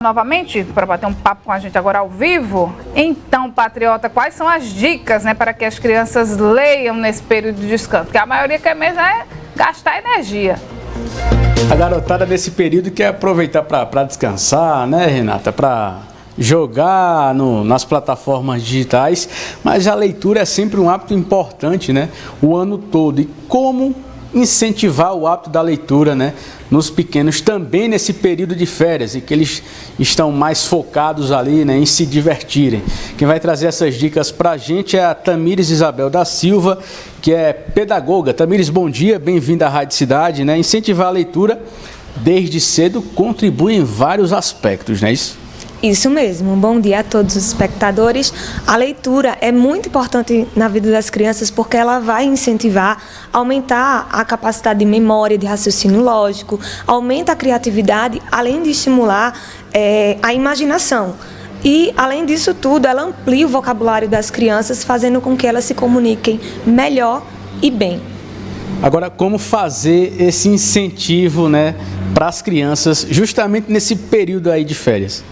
Novamente, para bater um papo com a gente agora ao vivo. Então, patriota, quais são as dicas, para que as crianças leiam nesse período de descanso? Porque a maioria quer mesmo é gastar energia. A garotada nesse período quer aproveitar para descansar, né, Renata? Para jogar nas plataformas digitais, mas a leitura é sempre um hábito importante, né? O ano todo. E como incentivar o hábito da leitura, né, nos pequenos também nesse período de férias e que eles estão mais focados ali, né, em se divertirem. Quem vai trazer essas dicas para a gente é a Tamires Isabel da Silva, que é pedagoga. Tamires, bom dia, bem-vinda à Rádio Cidade, né? Incentivar a leitura desde cedo contribui em vários aspectos, não é isso? Isso mesmo, bom dia a todos os espectadores. A leitura é muito importante na vida das crianças porque ela vai incentivar, aumentar a capacidade de memória, de raciocínio lógico, aumenta a criatividade, além de estimular a imaginação. E, além disso tudo, ela amplia o vocabulário das crianças, fazendo com que elas se comuniquem melhor e bem. Agora, como fazer esse incentivo, né, para as crianças justamente nesse período aí de férias?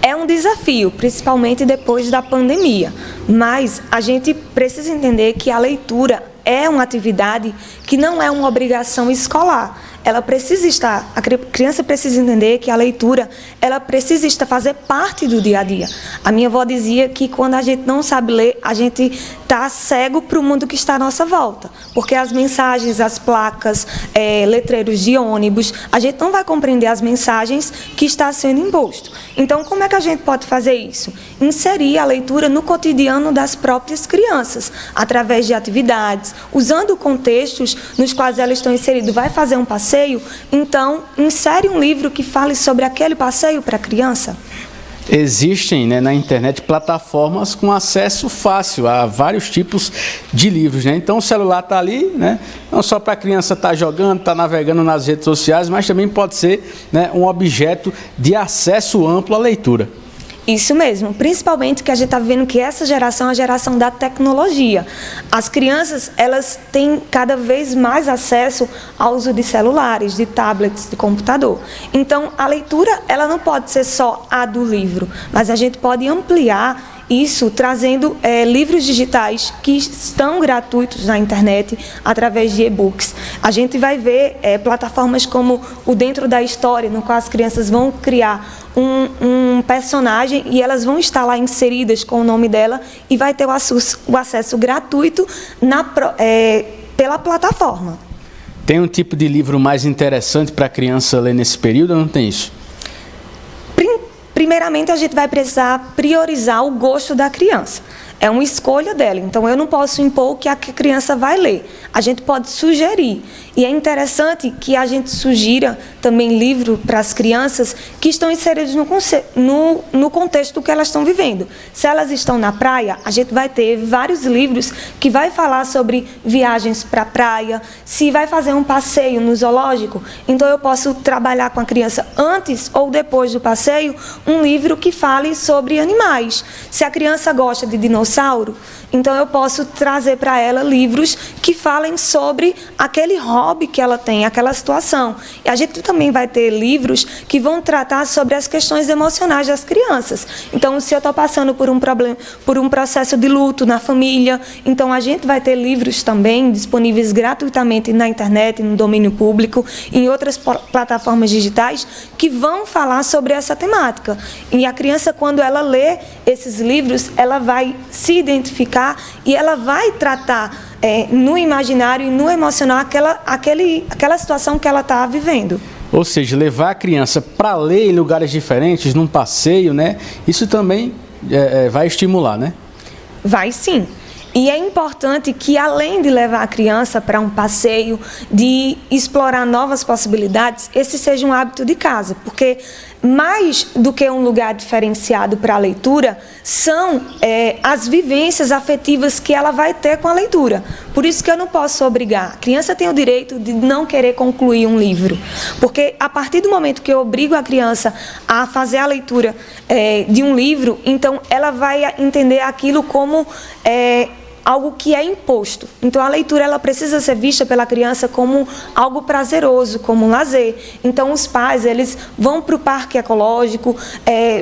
É um desafio, principalmente depois da pandemia, mas a gente precisa entender que a leitura é uma atividade que não é uma obrigação escolar. A criança precisa entender que a leitura, ela precisa fazer parte do dia a dia. A minha avó dizia que quando a gente não sabe ler, a gente está cego para o mundo que está à nossa volta. Porque as mensagens, as placas, letreiros de ônibus, a gente não vai compreender as mensagens que está sendo imposto. Então, como é que a gente pode fazer isso? Inserir a leitura no cotidiano das próprias crianças, através de atividades, usando contextos nos quais elas estão inseridas. Vai fazer um passeio? Então, insere um livro que fale sobre aquele passeio para a criança. Existem, né, na internet plataformas com acesso fácil a vários tipos de livros, né? Então o celular está ali, né, não só para a criança estar jogando, estar navegando nas redes sociais, mas também pode ser, né, um objeto de acesso amplo à leitura. Isso mesmo, principalmente que a gente está vendo que essa geração é a geração da tecnologia. As crianças, elas têm cada vez mais acesso ao uso de celulares, de tablets, de computador. Então, a leitura, ela não pode ser só a do livro, mas a gente pode ampliar isso trazendo livros digitais que estão gratuitos na internet através de e-books. A gente vai ver plataformas como o Dentro da História, no qual as crianças vão criar um personagem e elas vão estar lá inseridas com o nome dela e vai ter o acesso gratuito pela plataforma. Tem um tipo de livro mais interessante para a criança ler nesse período ou não tem isso? Primeiramente, a gente vai precisar priorizar o gosto da criança. É uma escolha dela, então eu não posso impor o que a criança vai ler. A gente pode sugerir. E é interessante que a gente sugira também livro para as crianças que estão inseridas no contexto do que elas estão vivendo. Se elas estão na praia, a gente vai ter vários livros que vai falar sobre viagens para a praia, se vai fazer um passeio no zoológico, então eu posso trabalhar com a criança antes ou depois do passeio um livro que fale sobre animais. Se a criança gosta de dinossauro, então eu posso trazer para ela livros que falem sobre aquele hobby que ela tem, aquela situação. E a gente também vai ter livros que vão tratar sobre as questões emocionais das crianças. Então, se eu estou passando por um problema, por um processo de luto na família, então a gente vai ter livros também disponíveis gratuitamente na internet, no domínio público, em outras plataformas digitais que vão falar sobre essa temática. E a criança, quando ela lê esses livros, ela vai se identificar e ela vai tratar no imaginário e no emocional aquela situação que ela está vivendo. Ou seja, levar a criança para ler em lugares diferentes, num passeio, né? Isso também vai estimular, né? Vai sim. E é importante que, além de levar a criança para um passeio, de explorar novas possibilidades, esse seja um hábito de casa, porque mais do que um lugar diferenciado para a leitura, são as vivências afetivas que ela vai ter com a leitura. Por isso que eu não posso obrigar. A criança tem o direito de não querer concluir um livro, porque a partir do momento que eu obrigo a criança a fazer a leitura de um livro, então ela vai entender aquilo como algo que é imposto. Então, a leitura ela precisa ser vista pela criança como algo prazeroso, como um lazer. Então, os pais eles vão para o parque ecológico,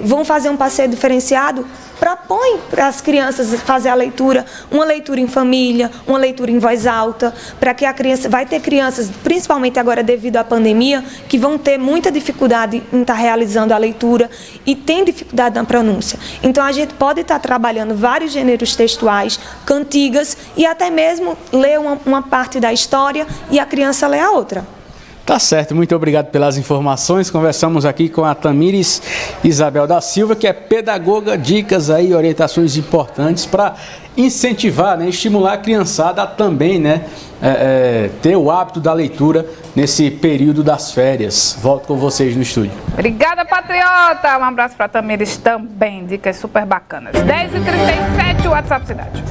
vão fazer um passeio diferenciado, propõe para as crianças fazer a leitura, uma leitura em família, uma leitura em voz alta, para que a criança, vai ter crianças, principalmente agora devido à pandemia, que vão ter muita dificuldade em estar realizando a leitura e tem dificuldade na pronúncia. Então a gente pode estar trabalhando vários gêneros textuais, cantigas e até mesmo ler uma parte da história e a criança ler a outra. Tá certo, muito obrigado pelas informações. Conversamos aqui com a Tamires Isabel da Silva, que é pedagoga, dicas aí, orientações importantes para incentivar, né, estimular a criançada a também, né, ter o hábito da leitura nesse período das férias. Volto com vocês no estúdio. Obrigada, Patriota. Um abraço para Tamires também, dicas super bacanas. 10h37, WhatsApp Cidade.